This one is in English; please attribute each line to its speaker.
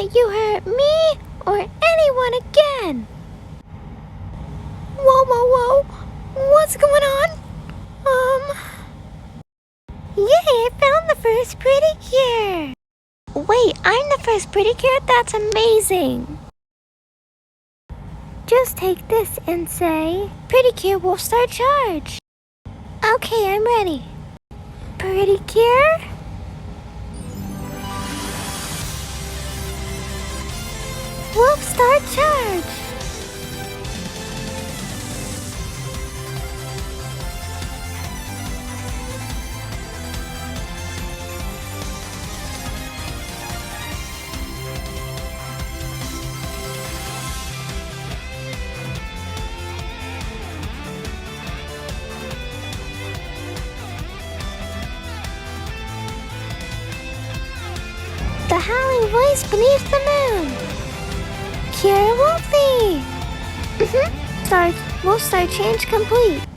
Speaker 1: let you hurt me or anyone again. Whoa, whoa, whoa. What's going on? Yay, I found the first pretty cure. Wait, I'm the first pretty cure? That's amazing. Just take this and say, Pretty Cure Wolf Star Charge. Okay, I'm ready. Pretty Cure? Wolf Star Charge. The howling voice beneath the moon. Cure Wolfie. Wolf Star change complete.